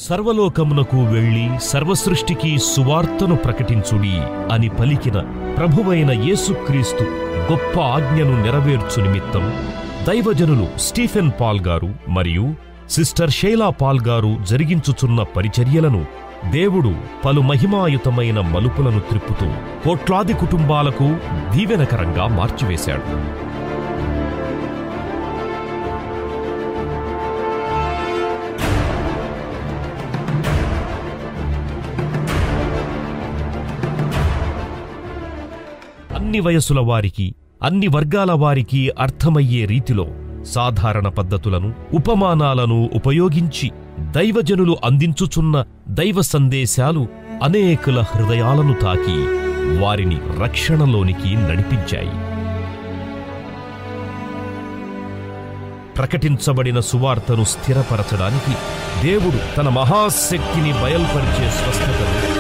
సర్వలోకమునకు వెళ్ళి సర్వసృష్టికి సువార్తను ప్రకటించుడి అని పలికిన ప్రభువైన యేసుక్రీస్తు గొప్ప ఆజ్ఞను నెరవేర్చు నిమిత్తం దైవజనులు స్టీఫెన్ పాల్ గారు మరియు సిస్టర్ షైలా పాల్ గారు జరిగించుచున్న పరిచర్యలను దేవుడు పలు మహిమాయుతమైన మలుపులను త్రిప్పుతూ కోట్లాది కుటుంబాలకు దీవెనకరంగా మార్చివేశాడు. అన్ని వయసుల వారికి, అన్ని వర్గాల వారికి అర్థమయ్యే రీతిలో సాధారణ పద్ధతులను, ఉపమానాలను ఉపయోగించి దైవజనులు అందించుచున్న దైవ సందేశాలు అనేకుల హృదయాలను తాకి వారిని రక్షణలోనికి నడిపించాయి. ప్రకటించబడిన సువార్తను స్థిరపరచడానికి దేవుడు తన మహాశక్తిని బయల్పరిచే స్వస్థతను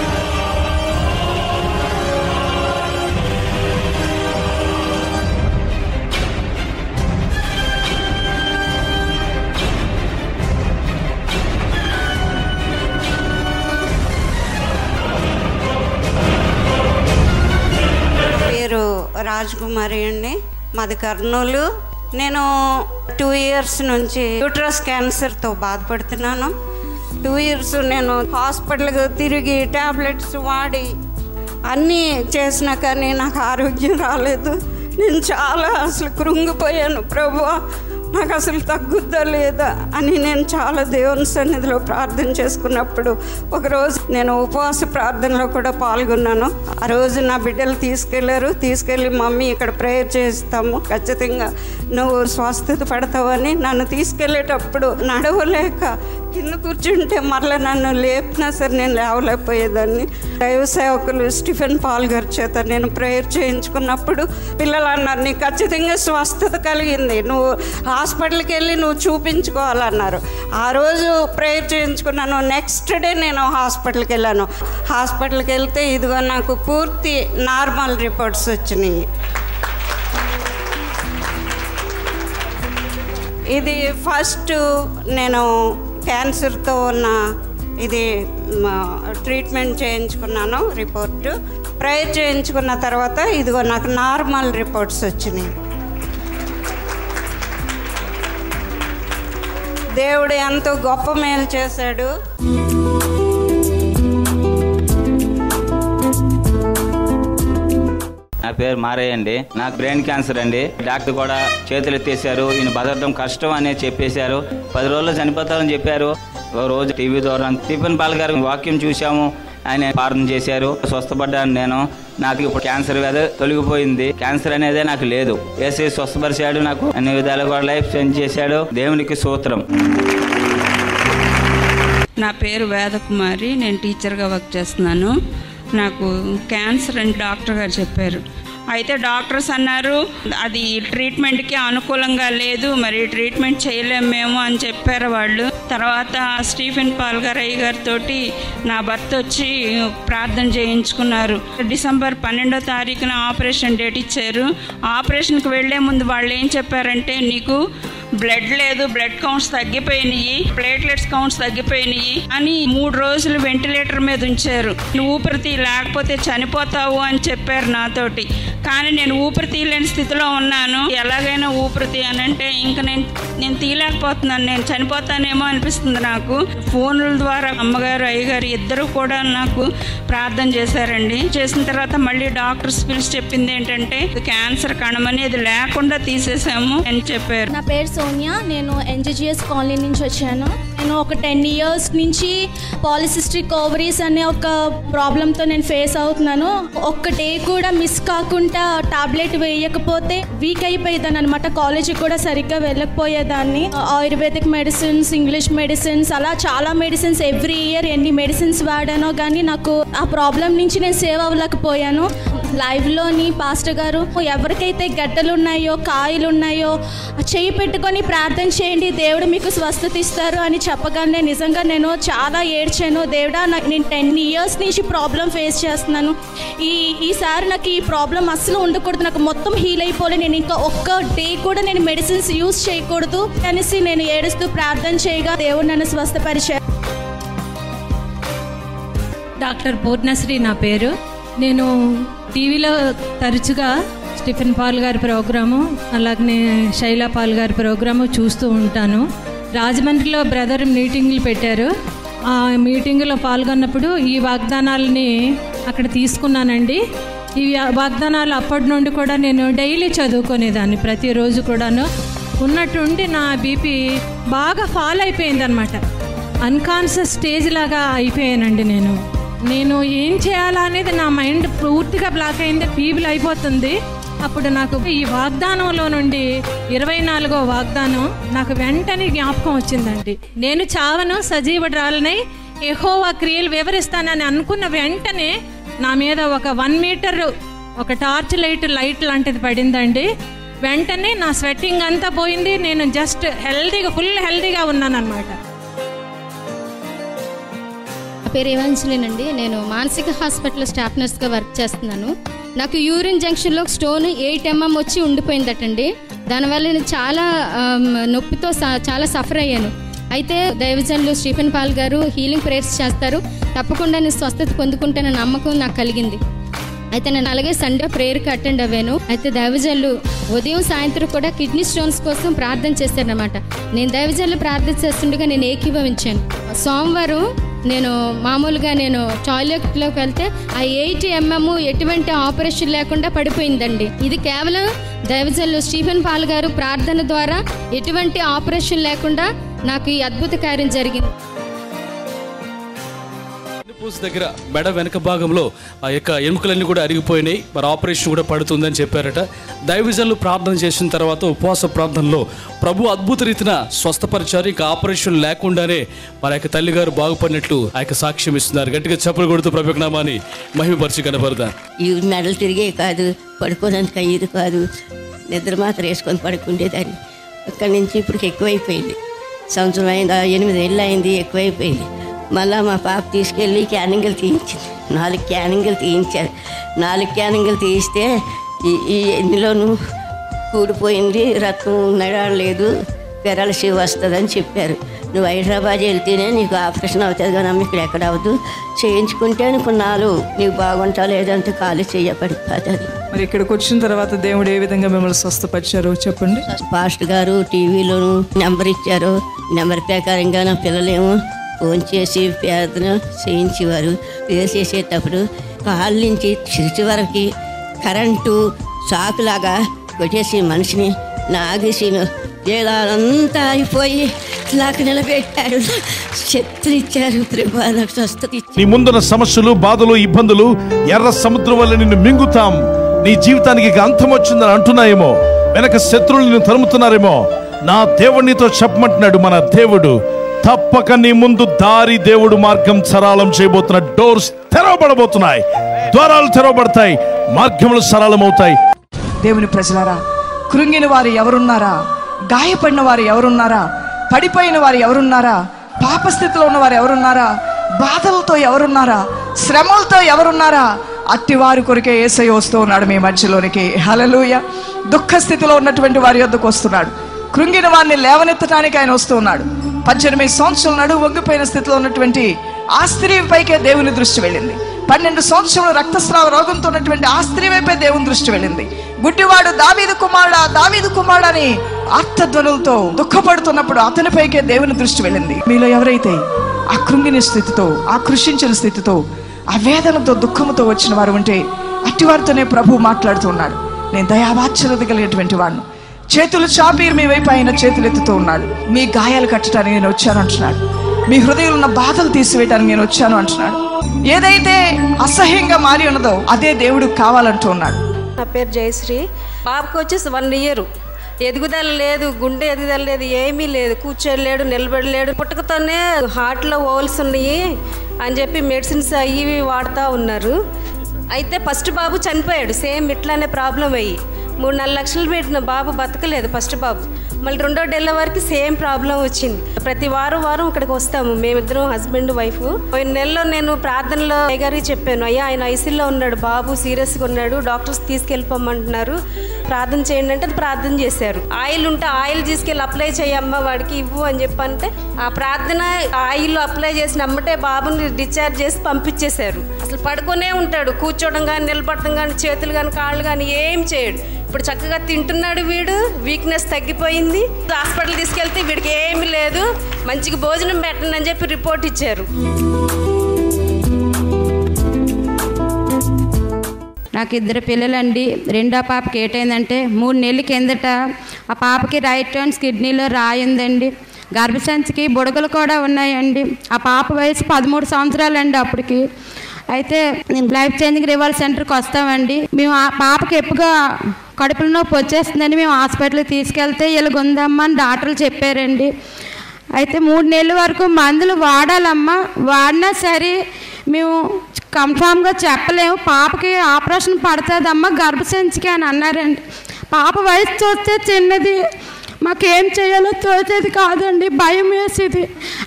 రాజకుమారి అండి, మాది కర్నూలు. నేను 2 years నుంచి యూట్రస్ క్యాన్సర్తో బాధపడుతున్నాను. 2 years నేను హాస్పిటల్కి తిరిగి టాబ్లెట్స్ వాడి అన్నీ చేసినా కానీ నాకు ఆరోగ్యం రాలేదు. నేను చాలా అసలు కృంగిపోయాను. ప్రభువా, నాకు అసలు తగ్గుద్దా లేదా అని నేను చాలా దేవుని సన్నిధిలో ప్రార్థన చేసుకున్నప్పుడు ఒకరోజు నేను ఉపవాస ప్రార్థనలో కూడా పాల్గొన్నాను. ఆ రోజు నా బిడ్డలు తీసుకెళ్ళి మమ్మీ ఇక్కడ ప్రేయర్ చేస్తాము, ఖచ్చితంగా నువ్వు స్వస్థత పడతావని నన్ను తీసుకెళ్ళేటప్పుడు నడవలేక కింద కూర్చుంటే మరలా నన్ను లేపినా సరే నేను లేవలేకపోయేదాన్ని. దైవ సేవకులు స్టీఫెన్ పాల్ గారి చేత నేను ప్రేయర్ చేయించుకున్నప్పుడు పిల్లలు అన్నారు, నీకు ఖచ్చితంగా స్వస్థత కలిగింది, నువ్వు హాస్పిటల్కి వెళ్ళి నువ్వు చూపించుకోవాలన్నారు. ఆ రోజు ప్రేయర్ చేయించుకున్నాను. నెక్స్ట్ డే నేను హాస్పిటల్కి వెళ్ళాను. హాస్పిటల్కి వెళ్తే ఇదిగో నాకు పూర్తి నార్మల్ రిపోర్ట్స్ వచ్చినాయి. ఇది ఫస్ట్ నేను క్యాన్సర్తో ఉన్న ఇది ట్రీట్మెంట్ చేయించుకున్నాను. రిపోర్టు ప్రేయర్ చేయించుకున్న తర్వాత ఇదిగో నాకు నార్మల్ రిపోర్ట్స్ వచ్చినాయి. దేవుడు ఎంతో గొప్ప మేలు చేశాడు. నా పేరు మారయ్య అండి. నాకు బ్రెయిన్ క్యాన్సర్ అండి. డాక్టర్ కూడా చేతులు ఎత్తేసారు, ఈయన బతకడం కష్టం అని చెప్పేశారు. 10 రోజుల్లో చనిపోతారని చెప్పారు. ఒక రోజు టీవీ ద్వారా స్టీఫెన్ పాల్ గారి వాక్యం చూసాము, ఆయన ప్రార్థన చేశారు, స్వస్థపడ్డాను నేను. నాకు ఇప్పుడు క్యాన్సర్ వ్యాధి తొలగిపోయింది. క్యాన్సర్ అనేదే నాకు లేదు. యేసయ్య స్వస్థపరిచాడు, నాకు అన్ని విధాలు కూడా లైఫ్ చేంజ్ చేశాడు. దేవునికి స్తోత్రం. నా పేరు వేదకుమారి, నేను టీచర్గా వర్క్ చేస్తున్నాను. నాకు క్యాన్సర్ అని డాక్టర్ గారు చెప్పారు. అయితే డాక్టర్స్ అన్నారు అది ట్రీట్మెంట్కి అనుకూలంగా లేదు, మరి ట్రీట్మెంట్ చేయలేము మేము అని చెప్పారు వాళ్ళు. తర్వాత స్టీఫెన్ పాల్ గారు అయ్య గారితో నా భర్త వచ్చి ప్రార్థన చేయించుకున్నారు. డిసెంబర్ 12వ తారీఖున ఆపరేషన్ డేట్ ఇచ్చారు. ఆపరేషన్కి వెళ్లే ముందు వాళ్ళు ఏం చెప్పారంటే, నీకు బ్లడ్ లేదు, బ్లడ్ కౌంట్స్ తగ్గిపోయినాయి, ప్లేట్లెట్స్ కౌంట్స్ తగ్గిపోయినాయి అని 3 రోజులు వెంటిలేటర్ మీద ఉంచారు. నువ్వు ఊపిరి లేకపోతే చనిపోతావు అని చెప్పారు నాతోటి. కానీ నేను ఊపిరి తీయలేని స్థితిలో ఉన్నాను. ఎలాగైనా ఊపిరి అని అంటే ఇంకా నేను తీయలేకపోతున్నాను, నేను చనిపోతానేమో అనిపిస్తుంది నాకు. ఫోన్ల ద్వారా అమ్మగారు అయ్యగారు ఇద్దరు కూడా నాకు ప్రార్థన చేశారండి. చేసిన తర్వాత మళ్ళీ డాక్టర్స్ పిలిచి చెప్పింది ఏంటంటే క్యాన్సర్ కణమని అది లేకుండా తీసేసాము అని చెప్పారు. నా పేరు సోనియా, నేను NGGS కాలనీ నుంచి వచ్చాను. నేను ఒక 10 years నుంచి పాలిసిస్టిక్ ఓవరీస్ అనే ఒక ప్రాబ్లంతో నేను ఫేస్ అవుతున్నాను. ఒక్క డే కూడా మిస్ కాకుండా టాబ్లెట్ వేయకపోతే వీక్ అయిపోయేదాన్ని అనమాట. కాలేజీకి కూడా సరిగ్గా వెళ్ళకపోయేదాన్ని. ఆయుర్వేదిక్ మెడిసిన్స్, ఇంగ్లీష్ మెడిసిన్స్, అలా చాలా మెడిసిన్స్ ఎవ్రీ ఇయర్ ఎన్ని మెడిసిన్స్ వాడానో కానీ నాకు ఆ ప్రాబ్లం నుంచి నేను సేవ్ అవ్వలేకపోయాను. లైవ్లోని పాస్టర్ గారు ఎవరికైతే గడ్డలు ఉన్నాయో, కాయలు ఉన్నాయో చేయి పెట్టుకొని ప్రార్థన చేయండి, దేవుడు మీకు స్వస్థత ఇస్తారు అని చెప్పగానే నిజంగా నేను చాలా ఏడ్చాను. దేవుడా, నేను 10 years నుంచి ప్రాబ్లం ఫేస్ చేస్తున్నాను. ఈసారి నాకు ఈ ప్రాబ్లం అస్సలు ఉండకూడదు, నాకు మొత్తం హీల్ అయిపోలే, నేను ఇంకా ఒక్క డే కూడా నేను మెడిసిన్స్ యూజ్ చేయకూడదు అనేసి నేను ఏడుస్తూ ప్రార్థన చేయగా దేవుడు నన్ను స్వస్థపరిచారు. డాక్టర్ పూర్ణశ్రీ నా పేరు. నేను టీవీలో తరచుగా స్టీఫెన్ పాల్ గారి ప్రోగ్రాము, అలాగనే శైలా పాల్ గారి ప్రోగ్రాము చూస్తూ ఉంటాను. రాజమండ్రిలో బ్రదర్ మీటింగులు పెట్టారు. ఆ మీటింగులో పాల్గొన్నప్పుడు ఈ వాగ్దానాలని అక్కడ తీసుకున్నానండి. ఈ వాగ్దానాలు అప్పటి నుండి కూడా నేను డైలీ చదువుకునేదాన్ని, ప్రతిరోజు కూడాను. ఉన్నట్టుండి నా బీపీ బాగా ఫాల్ అయిపోయింది అనమాట. అన్కాన్షియస్ స్టేజ్ లాగా అయిపోయానండి. నేను ఏం చేయాలా అనేది నా మైండ్ పూర్తిగా బ్లాక్ అయింది, ఫీబుల్ అయిపోతుంది. అప్పుడు నాకు ఈ వాగ్దానంలో నుండి 24వ వాగ్దానం నాకు వెంటనే జ్ఞాపకం వచ్చిందండి. నేను చావను, సజీవురాలనై యెహోవా క్రియలు వివరిస్తానని అనుకున్న వెంటనే నా మీద ఒక 1 మీటర్ ఒక టార్చ్ లైట్ లాంటిది పడిందండి. వెంటనే నా స్వెట్టింగ్ అంతా పోయింది. నేను జస్ట్ ఫుల్ హెల్దీగా ఉన్నాను అనమాట. నా పేరు ఏవాంజలినండి. నేను మానసిక హాస్పిటల్లో స్టాఫ్ నర్స్గా వర్క్ చేస్తున్నాను. నాకు యూరిన్ జంక్షన్లో స్టోన్ 8 mm వచ్చి ఉండిపోయిందటండి. దానివల్ల నేను చాలా నొప్పితో చాలా సఫర్ అయ్యాను. అయితే దైవజనులు స్టీఫెన్ పాల్ గారు హీలింగ్ ప్రేయర్స్ చేస్తారు, తప్పకుండా నేను స్వస్థత పొందుకుంటానన్న నమ్మకం నాకు కలిగింది. అయితే నేను అలాగే సండే ప్రేయర్కి అటెండ్ అవ్వాను. అయితే దైవజనులు ఉదయం సాయంత్రం కూడా కిడ్నీ స్టోన్స్ కోసం ప్రార్థన చేశారనమాట. నేను దైవజనులు ప్రార్థన చేస్తుండగా నేను ఏకీభవించాను. సోమవారం మామూలుగా నేను టాయిలెట్లోకి వెళ్తే ఆ 8 mm ఎటువంటి ఆపరేషన్ లేకుండా పడిపోయిందండి. ఇది కేవలం దైవజనులు స్టీఫెన్ పాల్ గారు ప్రార్థన ద్వారా ఎటువంటి ఆపరేషన్ లేకుండా నాకు ఈ అద్భుత కార్యం జరిగింది. దగ్గర మెడ వెనక భాగంలో ఆ యొక్క ఎముకలన్నీ కూడా అరిగిపోయినాయి, మరి ఆపరేషన్ కూడా పడుతుందని చెప్పారట. దైవజనులు ప్రార్థన చేసిన తర్వాత ఉపవాస ప్రార్థనలో ప్రభు అద్భుత రీతిన స్వస్థపరిచారు. ఇంకా ఆపరేషన్ లేకుండానే మరి యొక్క తల్లిగారు బాగుపడినట్లు ఆ యొక్క సాక్ష్యం ఇస్తున్నారు. గట్టిగా చప్పలు కొడుతూ ప్రభు నామాన్ని మహిమపరిచి కనపడతారు. ఈ మెడలు తిరిగే కాదు, పడుకోవడానికి అయ్యేది కాదు, నిద్ర మాత్రం వేసుకొని పడుకుండేదాన్ని. అక్కడి నుంచి ఇప్పుడు ఎక్కువైపోయింది. సంవత్సరం అయింది, 8 ఏళ్ళు అయింది, ఎక్కువైపోయింది. మళ్ళీ మా పాప తీసుకెళ్ళి క్యానింగ్లు తీయించింది. 4 క్యానింగ్లు తీయించారు. 4 క్యానింగ్లు తీయిస్తే ఈ ఎన్నిలోనూ కూడిపోయింది, రక్తం నడవలేదు, పెరాలసిస్ వస్తుందని చెప్పారు. నువ్వు హైదరాబాద్ వెళ్తేనే నీకు ఆపరేషన్ అవుతుంది కానీ అమ్మ ఇక్కడ ఎక్కడ అవ్వదు, చేయించుకుంటే అనుకున్నాను నీకు బాగుంటా లేదంటే ఖాళీ చేయబడిపోతుంది. మరి ఇక్కడికి వచ్చిన తర్వాత దేవుడు ఏ విధంగా మిమ్మల్ని స్వస్థపరిచారో చెప్పండి. పాస్టర్ గారు టీవీలోను నెంబర్ ఇచ్చారు. నెంబర్ ప్రకారంగా నా పిల్లలేమో ఫోన్ చేసి ప్రార్థన చేయించేవారు. చేసేటప్పుడు కాళ్ళ నుంచి చిరిచి వరకు కరెంటు షాకులాగా కొట్టేసి మనిషిని నాగేసిను. అంతా అయిపోయి ఇలాగ నిలబెట్టాడు, శక్తిని ఇచ్చారు. ప్రభాలకు స్వస్థత ఇచ్చారు. నీ ముందున్న సమస్యలు, బాధలు, ఇబ్బందులు ఎర్ర సముద్రం వల్ల నిన్ను మింగుతాం, నీ జీవితానికి అంతం వచ్చిందని అంటున్నాయేమో, వెనక శత్రువులు నిన్ను తరుముతున్నారేమో, నా దేవుడు నీతో చెప్పమంటున్నాడు. మన దేవుడు తప్పక నీ ముందు దారి, దేవుడు మార్గం సరళం చేయబోతున్న డోర్స్ తెరవబడబోతున్నాయి, ద్వారాలు తెరవబడతాయి, మార్గములు సరళమవుతాయి. దేవుని ప్రజలారా, కృంగిన వారు ఎవరున్నారా? గాయపడిన వారు ఎవరున్నారా? పడిపోయిన వారు ఎవరున్నారా? పాపస్థితిలో ఉన్న వారు ఎవరున్నారా? బాధలతో ఎవరున్నారా? శ్రమలతో ఎవరున్నారా? అట్టివారి కొరికే యేసయ్య వస్తూ ఉన్నాడు మీ మధ్యలోనికి. హల్లెలూయా. దుఃఖ స్థితిలో ఉన్నటువంటి వారి యొద్దకు వస్తున్నాడు. కృంగిన వారిని లేవనెత్తడానికి ఆయన వస్తూ ఉన్నాడు. 18 సంవత్సరాల నడువు వంగిపోయిన స్థితిలో ఉన్నటువంటి ఆ స్త్రీ పైకే దేవుని దృష్టి వెళ్ళింది. 12 సంవత్సరాలు రక్తస్రావ రోగంతో ఉన్నటువంటి ఆ స్త్రీ వైపే దేవుని దృష్టి వెళ్ళింది. గుడ్డివాడు దావీదు కుమారుడా అని ఆర్తధ్వనులతో దుఃఖపడుతున్నప్పుడు అతనిపైకే దేవుని దృష్టి వెళ్ళింది. మీలో ఎవరైతే ఆ కృంగిన స్థితితో, ఆ కృషించిన స్థితితో, ఆ వేదనతో, దుఃఖముతో వచ్చిన వారు ఉంటే అట్టివారితోనే ప్రభు మాట్లాడుతున్నాడు. నేను దయావాత్సల్యత కలిగినటువంటి వాడిని, చేతులు చాపి మీ వైపు ఆయన చేతులు ఎత్తుతూ ఉన్నాడు. మీ గాయాలు కట్టడానికి నేను వచ్చాను అంటున్నాడు. మీ హృదయంలో ఉన్న బాధలు తీసివేయడానికి నేను వచ్చాను అంటున్నాడు. ఏదైతే అసహ్యంగా మారి ఉన్నదో అదే దేవుడు కావాలంటూ ఉన్నాడు. నా పేరు జయశ్రీ. బాబుకి వచ్చేసి 1 year. ఎదుగుదల లేదు, గుండె ఎదుగుదల లేదు, ఏమీ లేదు, కూర్చోలేడు, నిలబడలేడు. పుట్టుకతోనే హార్ట్లో హోల్స్ ఉన్నాయి అని చెప్పి మెడిసిన్స్ అవి వాడుతూ ఉన్నారు. అయితే ఫస్ట్ బాబు చనిపోయాడు, సేమ్ ఇట్లానే ప్రాబ్లం అయ్యి 3-4 లక్షలు పెట్టిన బాబు బతకలేదు. ఫస్ట్ బాబు మళ్ళీ రెండో డెలివరీకి సేమ్ ప్రాబ్లం వచ్చింది. ప్రతి వారం ఇక్కడికి వస్తాము మేమిద్దరం, హస్బెండ్ వైఫ్. పోయిన నెలలో నేను ప్రార్థనలో గారికి చెప్పాను, అయ్యా ఆయన ఐసీయూలో ఉన్నాడు, బాబు సీరియస్గా ఉన్నాడు, డాక్టర్స్ తీసుకెళ్ళిపోమంటున్నారు, ప్రార్థన చేయండి అంటే ప్రార్థన చేశారు. ఆయిల్ ఉంటే ఆయిల్ తీసుకెళ్ళి అప్లై చేయమ్మా వాడికి ఇవ్వు అని చెప్పంటే ఆ ప్రార్థన ఆయిల్ అప్లై చేసిన అమ్మటే బాబుని డిశ్చార్జ్ చేసి పంపించేశారు. అసలు పడుకునే ఉంటాడు, కూర్చోవడం కానీ నిలబడటం కానీ చేతులు కానీ కాళ్ళు కానీ ఏం చేయడు. ఇప్పుడు చక్కగా తింటున్నాడు, వీడు వీక్నెస్ తగ్గిపోయింది. హాస్పిటల్ తీసుకెళ్తే వీడికి ఏమీ లేదు, మంచిగా భోజనం పెట్టండి అని చెప్పి రిపోర్ట్ ఇచ్చారు. నాకు 2 పిల్లలండి. రెండో పాపకి ఏటైందంటే 3 నెలల కిందట ఆ పాపకి రైట్ హ్యాండ్ కిడ్నీలో రాయి ఉందండి. గర్భసంచికి బుడగలు కూడా ఉన్నాయండి. ఆ పాప వయసు 13 సంవత్సరాలండి అప్పటికి. అయితే నేను లైఫ్ చేంజింగ్ రివాల్ సెంటర్కి వస్తామండి. మేము ఆ పాపకి ఎప్పుగా కడుపులో నొప్పి వచ్చేస్తుందని మేము హాస్పిటల్కి తీసుకెళ్తే ఇలాగుందమ్మా అని డాక్టర్లు చెప్పారండి. అయితే 3 నెలల వరకు మందులు వాడాలమ్మా, వాడినా సరే మేము కన్ఫామ్గా చెప్పలేము, పాపకి ఆపరేషన్ పడుతుందమ్మా గర్భసంచికి అని అన్నారండి. పాప వయసు చూస్తే చిన్నది, మాకేం చేయాలో తోచేది కాదండి, భయం వేసేది.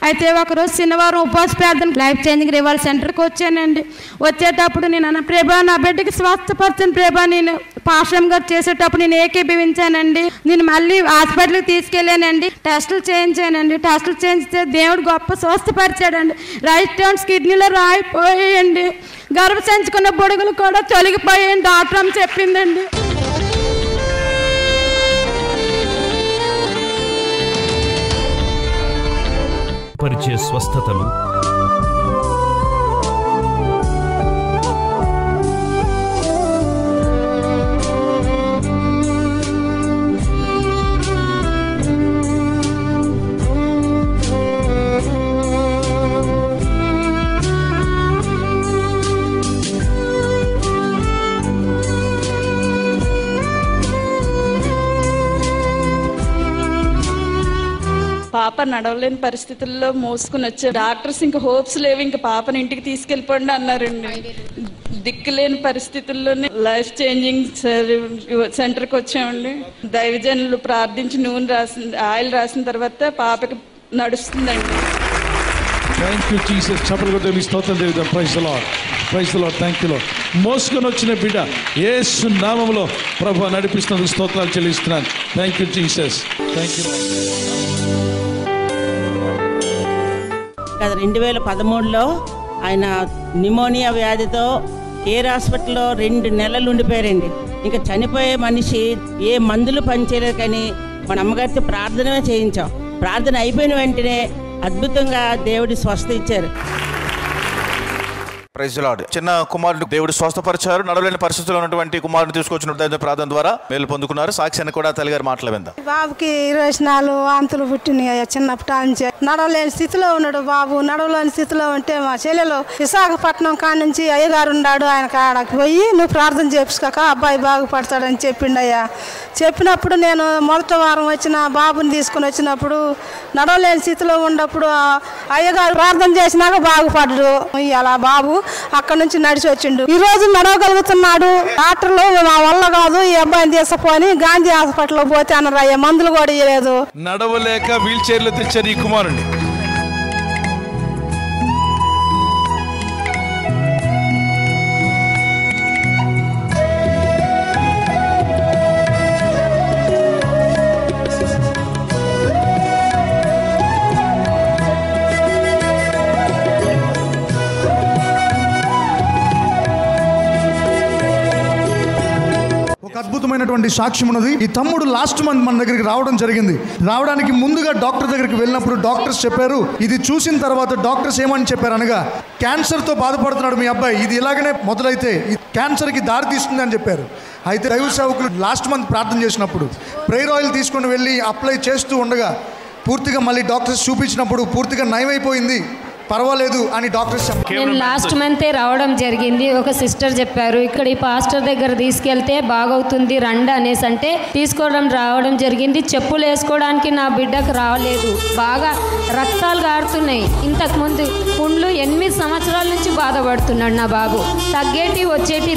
అయితే ఒకరోజు శనివారం ఉపవాస ప్రార్థన లైఫ్ చేంజింగ్ రివాల్ సెంటర్కి వచ్చానండి. వచ్చేటప్పుడు నేను అన్న, ప్రభా నా బిడ్డకి స్వస్థపరచని ప్రభా, నేను పాశ్రం గారు చేసేటప్పుడు నేను ఏకీభవించానండి. నేను మళ్ళీ హాస్పిటల్కి తీసుకెళ్ళానండి, టెస్టులు చేయించానండి. టెస్టులు చేయించితే దేవుడు గొప్ప స్వస్థపరిచాడండి. రైట్ హ్యాండ్ కిడ్నీలో రాయిపోయాయండి, గర్భసంచుకున్న బుడగలు కూడా తొలగిపోయాయండి డాక్టర్ అని చెప్పిందండి. పరిచే స్వస్థతలు, పాప నడవలేని పరిస్థితుల్లో మోసుకుని వచ్చారు. డాక్టర్స్ ఇంకా హోప్స్ లేవు, ఇంకా పాపని ఇంటికి తీసుకెళ్ళిపోండి అన్నారండి. దిక్కులేని పరిస్థితుల్లోనే లైఫ్ చేంజింగ్ సెంటర్కి వచ్చామండి. దైవజనులు ప్రార్థించి నూనె రాసింది, ఆయిల్ రాసిన తర్వాత పాపకి నడుస్తుందండి. Thank you Jesus. చప్పట్లు కొట్టి మీ స్తోత్రం దేవుదాం. Praise the Lord, praise the Lord. Thank you Lord. మోసుకొని వచ్చిన బిడ్డ యేసు నామములో ప్రభువా నడిపిస్తున్నందుకు స్తోత్రాలు చెల్లిస్తున్నాను. Thank you Jesus. Thank you. 2013లో ఆయన న్యూమోనియా వ్యాధితో కేర్ హాస్పిటల్లో 2 నెలలు ఉండిపోయారండి. ఇంకా చనిపోయే మనిషి ఏ మందులు పనిచేయలేదు, కానీ మన అమ్మగారితో ప్రార్థన చేయించాం. ప్రార్థన అయిపోయిన వెంటనే అద్భుతంగా దేవుడి స్వస్థ ఇచ్చారు. Praise the Lord. చిన్న కుమారుడు దేవుడు స్వస్థపరిచారు. నడవలేని పరిస్థితుల్లో ఉన్నటువంటి కుమారుని తీసుకొచ్చిన ప్రార్థన ద్వారా మేలు పొందుకున్నారు. సాక్ష్యాన్ని కూడా తల్లిగారు మాట్లాడేద్దాం. బాబుకి 24 వాంతులు పుట్టినాయి. చిన్నప్పటి నుంచి నడవలేని స్థితిలో ఉన్నాడు బాబు. నడవలేని స్థితిలో ఉంటే మా చెల్లెలు విశాఖపట్నం కాడ నుంచి అయ్యగారు ఉన్నాడు, ఆయన కాడకి పోయి నువ్వు ప్రార్థన చేసుకోక అబ్బాయి బాగుపడతాడని చెప్పిండయ్యా. చెప్పినప్పుడు నేను మొదటి వారం వచ్చిన బాబుని తీసుకుని వచ్చినప్పుడు నడవలేని స్థితిలో ఉన్నప్పుడు అయ్యగారు ప్రార్థన చేసినాక బాగుపడ్డాడు. అలా బాబు అక్కడ నుంచి నడిచి వచ్చిండు. ఈ రోజు నడవగలుగుతున్నాడు. డాక్టర్లు మా వల్ల కాదు ఈ అబ్బాయిని తీసుకుపోని గాంధీ హాస్పిటల్లో పోతే అన్నారు, అయ్యా మందులు కూడా ఇవ్వలేదు. నడవలేక వీల్ చైర్లో తెచ్చారు ఈ కుమారుని. అద్భుతమైనటువంటి సాక్ష్యం ఉన్నది. ఈ తమ్ముడు లాస్ట్ మంత్ మన దగ్గరికి రావడం జరిగింది. రావడానికి ముందుగా డాక్టర్ దగ్గరికి వెళ్ళినప్పుడు డాక్టర్స్ చెప్పారు, ఇది చూసిన తర్వాత డాక్టర్స్ ఏమని చెప్పారు అనగా, క్యాన్సర్తో బాధపడుతున్నాడు మీ అబ్బాయి, ఇది ఇలాగనే మొదలైతే ఈ క్యాన్సర్కి దారి తీస్తుంది అని చెప్పారు. అయితే దైవ సేవకులు లాస్ట్ మంత్ ప్రార్థన చేసినప్పుడు ప్రేయర్ ఆయిల్ తీసుకొని వెళ్ళి అప్లై చేస్తూ ఉండగా పూర్తిగా మళ్ళీ డాక్టర్స్ చూపించినప్పుడు పూర్తిగా నయమైపోయింది, పర్వాలేదు అని డాక్టర్స్ చెప్పారు. నేను లాస్ట్ మంతే రావడం జరిగింది. ఒక సిస్టర్ చెప్పారు, ఇక్కడ ఈ పాస్టర్ దగ్గర తీసుకెళ్తే బాగవుతుంది రండి అనేసి అంటే రావడం జరిగింది. చెప్పులు వేసుకోవడానికి నా బిడ్డకు రాలేదు, బాగా రక్తాలు గారుతున్నాయి. ఇంతకుముందు పుండ్లు 8 సంవత్సరాల నుంచి బాధపడుతున్నాడు నా బాబు. తగ్గేటి వచ్చేటి.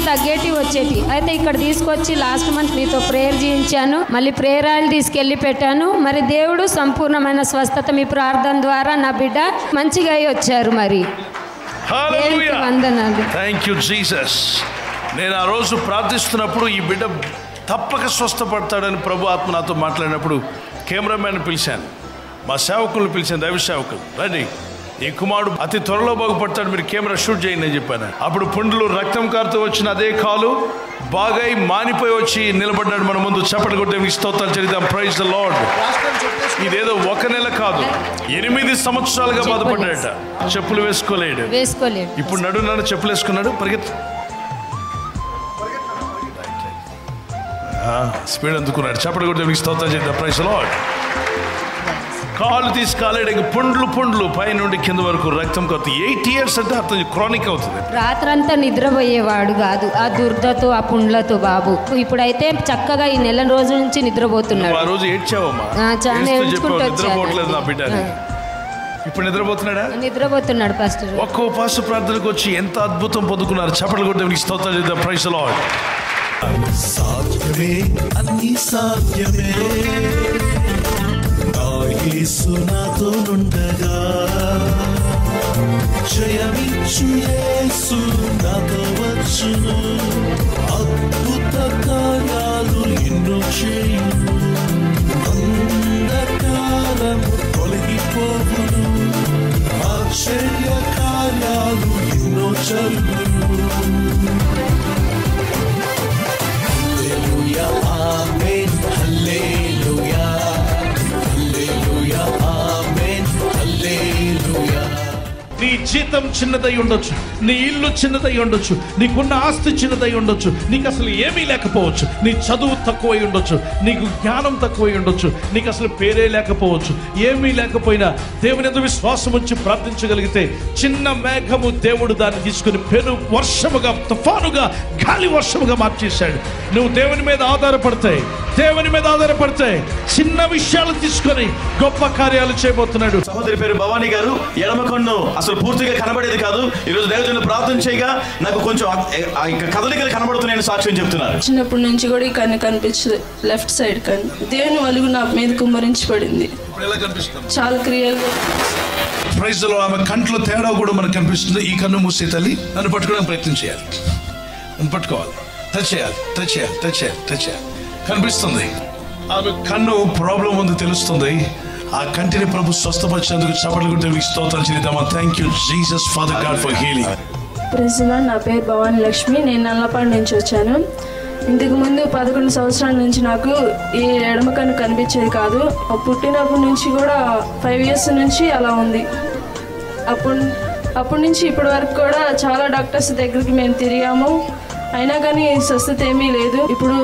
అయితే ఇక్కడ తీసుకొచ్చి లాస్ట్ మంత్ మీతో ప్రేయర్ చేయించాను. మళ్ళీ ప్రేయర్ ఆయిల్ తీసుకెళ్ళి పెట్టాను. మరి దేవుడు సంపూర్ణమైన స్వస్థత మీ ప్రార్థన ద్వారా నా బిడ్డ మంచిగా అయి వచ్చారు. మరి వందనాలు. Thank you Jesus. నేను ఆ రోజు ప్రార్థిస్తున్నప్పుడు ఈ బిడ్డ తప్పక స్వస్థపడతాడని ప్రభు ఆత్మ నాతో మాట్లాడినప్పుడు కెమెరామ్యాన్ పిలిచాను, మా సేవకులను పిలిచాను, దైవ సేవకులు, రండి ఈ కుమారుడు అతి త్వరలో బాగుపడతాడు, మీరు కెమెరా షూట్ చేయండి అని చెప్పాను. అప్పుడు పుండ్లు రక్తం కారుతూ వచ్చిన అదే కాలు బాగా మానిపోయి వచ్చి నిలబడ్డాడు మన ముందు. చప్పట్లు కొట్టి స్తోత్రాలు చెల్లిద్దాం. Praise the Lord. ఇదేదో 1 నెల కాదు, 8 సంవత్సరాలుగా బాధపడ్డాడట. చెప్పులు వేసుకోలేడు. ఇప్పుడు నడు చెప్పులు వేసుకున్నాడు, పరిగెత్తు స్పీడ్ అందుకున్నాడు. చప్పట్లు కొట్టి స్తోత్రాలు చెల్లిద్దాం. Praise the Lord. కాలు తీసి కాలేడు, పుండ్లు పైనుండి కింద వరకు రక్తం కొత్త. 8 years అంటే అతను క్రానిక్ అవుతుంది. రాత్రంతా నిద్రపోయేవాడు కాదు ఆ దుర్దతో ఆ పుండ్లతో బాబు. ఇప్పుడైతే చక్కగా ఈ నెల రోజుల నుంచి నిద్రపోతున్నాడు. ఆ రోజు ఏడ్చావమ్మా, నిద్రపోవట్లేదు నా బిడ్డ. ఇప్పుడు నిద్రపోతున్నాడు పాస్టర్. ఒక్క ఉపవాస ప్రార్థనకు వచ్చి ఎంత అద్భుతం పొందుకున్నారు. చప్పట్లు కొట్టి స్తోత్రాలు చేద్దాం. Praise the Lord. సాధ్యమే, అన్ని సాధ్యమే, నా యేసు నాతో నుండగా. జయమిచ్చు యేసు నాతో వచ్చును, అద్భుత కార్యాలు ఎన్నో చేయును. అంధకారము తొలగిపోవును, ఆశ్చర్య కార్యాలు ఎన్నో జరుగును. Hallelujah, amen, hallelujah, hallelujah, amen, hallelujah. నీ జీతం చిన్నదై ఉండొచ్చు, నీ ఇల్లు చిన్నదై ఉండొచ్చు, నీకున్న ఆస్తి చిన్నదై ఉండొచ్చు, నీకు అసలు ఏమీ లేకపోవచ్చు, నీ చదువు తక్కువై ఉండొచ్చు, నీకు జ్ఞానం తక్కువై ఉండొచ్చు, నీకు అసలు పేరే లేకపోవచ్చు. ఏమీ లేకపోయినా దేవుని యందు విశ్వాసం ఉంచి ప్రార్థించగలిగితే చిన్న మేఘము దేవుడు దాన్ని తీసుకుని పెను వర్షముగా, తుఫానుగా, గాలి వర్షముగా మార్చేశాడు. నువ్వు దేవుని మీద ఆధారపడతాయి, చిన్న విషయాలు తీసుకొని గొప్ప కార్యాలు చేయబోతున్నాడు. సహోదరి పేరు భవానీ గారు. ఎడమ కన్ను అసలు పూర్తిగా కనబడేది కాదు. ఈరోజు దైవజనులు ప్రార్థన చేయగా నాకు కొంచెం కదలికలు కనబడుతున్నాయని సాక్ష్యం చెప్తున్నారు. చిన్నప్పటి నుంచి కూడా ఈ కన్ను కనిపించదు, లెఫ్ట్ సైడ్ కన్ను. దేవుని వెలుగు నా మీద కుమ్మరించి పడింది. చాలా క్రియలు. ప్రైజ్ లో ఆమె కంట్లో తేడా కూడా మనకు కనిపిస్తుంది. ఈ కన్ను మూసే తల్లి నన్ను పట్టుకోవడానికి ప్రయత్నం చేయాలి, నన్ను పట్టుకోవాలి, టచ్ చేయాలి. కనిపిస్తుంది ఆమె కన్ను ప్రాబ్లం ఉంది తెలుస్తుంది. ఆ కంటిని ప్రభు స్వస్థపరిచేందుకు చప్పట్లు కొట్టి స్తోత్రాలు చెల్లిద్దామా. Thank you Jesus Father God for healing. Praise the Lord. నా పేరు భవానీ లక్ష్మి. నేను నల్లపాడు నుంచి వచ్చాను. ఇంతకు ముందు 11 సంవత్సరాల నుంచి నాకు ఈ ఎడమ కన్ను కనిపించేది కాదు. పుట్టినప్పటి నుంచి కూడా 5 years నుంచి అలా ఉంది. అప్పటి నుంచి ఇప్పటి వరకు కూడా చాలా డాక్టర్స్ దగ్గరికి మేము తిరిగాము, అయినా కానీ స్వస్థత ఏమీ లేదు. ఇప్పుడు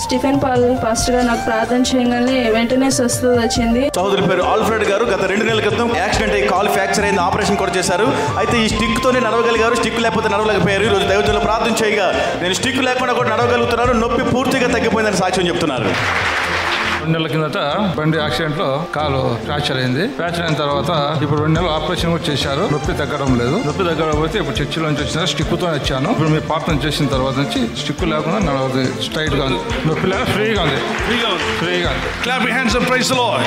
స్టీఫెన్ పాల్ పాస్టర్ గారు నాకు ప్రార్థన చేయగానే వెంటనే స్వస్థత వచ్చింది. సహోదరి పేరు ఆల్ఫ్రెడ్ గారు. గత 2 నెలల క్రితం యాక్సిడెంట్ అయ్యి కాల్ ఫ్రాక్చర్ అయింది, ఆపరేషన్ కూడా చేశారు. అయితే ఈ స్టిక్ తోనే నడవగలిగారు, స్టిక్ లేకపోతే నడవలేకపోయారు. ఈరోజు దైవజనులు ప్రార్థన చేయగా నేను స్టిక్ లేకుండా కూడా నడవగలుగుతున్నాను, నొప్పి పూర్తిగా తగ్గిపోయిందని సాక్ష్యం చెప్తున్నారు. 2 నెలల కిందట బండి యాక్సిడెంట్లో కాలు ఫ్రాక్చర్ అయింది. ఫ్రాక్చర్ అయిన తర్వాత ఇప్పుడు 2 నెలలు ఆపరేషన్ కూడా చేశారు. నొప్పి తగ్గడం లేదు. నొప్పి తగ్గకపోతే ఇప్పుడు చర్చిలో నుంచి వచ్చిన స్టిక్తో వచ్చాను. ఇప్పుడు మీరు ప్రార్థన చేసిన తర్వాత నుంచి స్టిక్ లేకుండా నడవదు, స్ట్రైట్ గా ఉంది, నొప్పి లేక ఫ్రీగా ఉంది. Clap your hands and praise the Lord.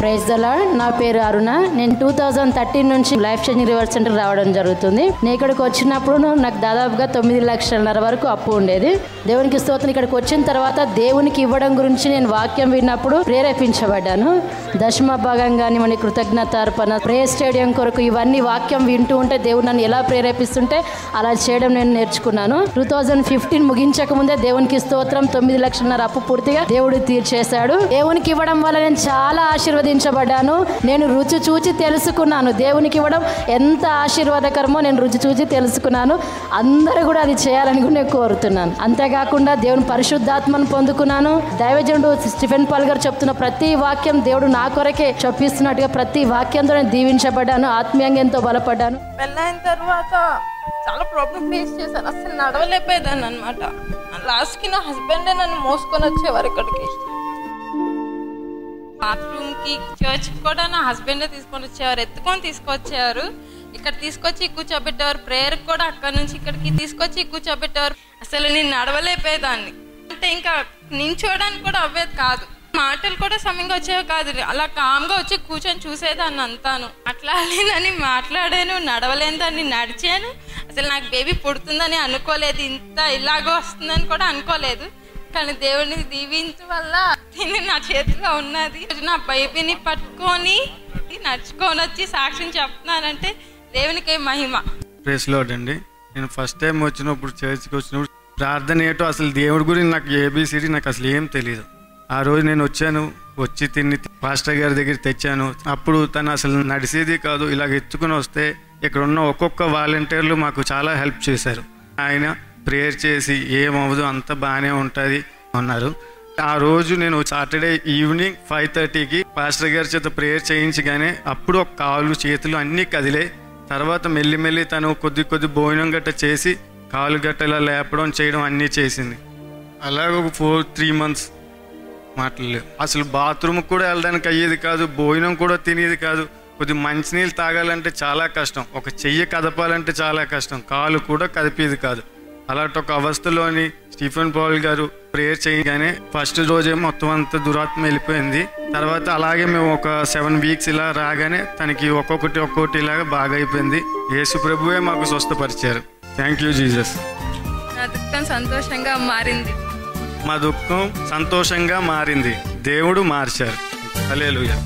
Praise the Lord. నా పేరు అరుణ. నేను 2013 నుంచి లైఫ్ చేంజింగ్ రివర్ సెంటర్ రావడం జరుగుతుంది. నేను ఇక్కడికి వచ్చినప్పుడు నాకు దాదాపుగా 9.5 లక్షల వరకు అప్పు ఉండేది. దేవునికి స్తోత్రం. ఇక్కడికి వచ్చిన తర్వాత దేవునికి ఇవ్వడం గురించి నేను వాక్యం విన్నప్పుడు ప్రేరేపించబడ్డాను. దశమ భాగం కానీ మన కృతజ్ఞత అర్పణ, ప్రేయర్ స్టేడియం కొరకు ఇవన్నీ వాక్యం వింటూ ఉంటే దేవుడు నన్ను ఎలా ప్రేరేపిస్తుంటే అలా చేయడం నేను నేర్చుకున్నాను. 2015 ముగించక ముందే దేవునికి స్తోత్రం 9.5 లక్షల అప్పు పూర్తిగా దేవుడు తీర్చేశాడు. దేవునికి ఇవ్వడం వల్ల నేను చాలా ఆశీర్వదించాను. ఆశీర్వదించబడ్డాను. నేను రుచి చూచి తెలుసుకున్నాను దేవునికి ఇవ్వడం ఎంత ఆశీర్వాదకరమో నేను రుచి చూచి తెలుసుకున్నాను. అందరూ కూడా అది చేయాలని కూడా నేను కోరుతున్నాను. అంతేకాకుండా దేవుని పరిశుద్ధాత్మను పొందుకున్నాను. దైవజనుడు స్టీఫెన్ పాల్ గారు చెప్తున్న ప్రతి వాక్యం దేవుడు నా కొరకే చెప్పిస్తున్నట్టుగా ప్రతి వాక్యంతో నేను దీవించబడ్డాను. ఆత్మీయంగా ఎంతో బలపడ్డాను. పెళ్ళైన తర్వాత చాలా ప్రాబ్లం ఫేస్ చేశాను. అసలు నడవలేకపోయేదాన్ని అనమాట. లాస్ట్కి నా హస్బెండే నన్ను మోసుకొని వచ్చేవారు ఇక్కడికి. బాత్రూమ్కి చర్చ్కి కూడా నా హస్బెండే తీసుకొని వచ్చేవారు, ఎత్తుకొని తీసుకొచ్చేవారు. ఇక్కడ తీసుకొచ్చి కూర్చోబెట్టేవారు. ప్రేయర్కి కూడా అక్కడ నుంచి ఇక్కడికి తీసుకొచ్చి కూర్చోబెట్టేవారు. అసలు నేను నడవలేకపోయేదాన్ని. అంటే ఇంకా నించోడానికి కూడా అవ్వేది కాదు. మాటలు కూడా సమయంగా వచ్చేవి కాదు. అలా కామ్గా వచ్చి కూర్చొని చూసేదాన్ని అంతాను. మాట్లాడలేదని మాట్లాడాను, నడవలేని దాన్ని నడిచాను. అసలు నాకు బేబీ పుడుతుందని అనుకోలేదు, ఇంత ఇలాగో వస్తుందని కూడా అనుకోలేదు. కానీ దేవుడిని దీవించడం వల్ల దీన్ని నా చేతిలో ఉన్నది. నా బేబీని పట్టుకొని నడుచుకొని వచ్చి సాక్ష్యం చెప్తున్నానంటే దేవునికే మహిమ. ప్రైజ్ లార్డ్ అండి. నేను ఫస్ట్ టైం వచ్చినప్పుడు చర్చ్కి వచ్చినప్పుడు ప్రార్థన ఏంటో అసలు దేవుడి గురించి నాకు ఏబిసిడి నాకు అసలు ఏం తెలియదు. ఆ రోజు నేను వచ్చి తిని పాస్టర్ గారి దగ్గర తెచ్చాను. అప్పుడు తను అసలు నడిచేది కాదు, ఇలాగ ఎత్తుకుని వస్తే ఇక్కడ ఉన్న ఒక్కొక్క వాలంటీర్లు మాకు చాలా హెల్ప్ చేశారు. ఆయన ప్రేయర్ చేసి ఏమవ్వదు అంత బాగానే ఉంటుంది అన్నారు. ఆ రోజు నేను సాటర్డే ఈవినింగ్ 5:30కి పాస్టర్ గారి చేత ప్రేయర్ చేయించగానే అప్పుడు ఒక కాళ్ళు చేతులు అన్నీ కదిలే. తర్వాత మెల్లిమెల్లి తను కొద్ది భోజనం గట్ట చేసి కాలు గట్ట ఇలా లేపడం చేయడం అన్నీ చేసింది. అలాగే ఒక 3 months మాట్లాడలేదు. అసలు బాత్రూమ్కి కూడా వెళ్ళడానికి అయ్యేది కాదు, భోజనం కూడా తినేది కాదు. కొద్ది మంచినీళ్ళు తాగాలంటే చాలా కష్టం, ఒక చెయ్యి కదపాలంటే చాలా కష్టం, కాలు కూడా కదిపేది కాదు. అలాంటి ఒక అవస్థలోని స్టీఫెన్ పాల్ గారు ప్రేయర్ చేయగానే ఫస్ట్ రోజే మొత్తం అంతా దురాత్మ వెళ్ళిపోయింది. తర్వాత అలాగే మేము ఒక 7 weeks ఇలా రాగానే తనకి ఒక్కొక్కటి ఇలాగా బాగా అయిపోయింది. యేసు ప్రభువే మాకు స్వస్థపరిచారు. Thank you Jesus. నా దుఃఖం సంతోషంగా మారింది. మా దుఃఖం సంతోషంగా మారింది. దేవుడు మార్చారు. హల్లెలూయా.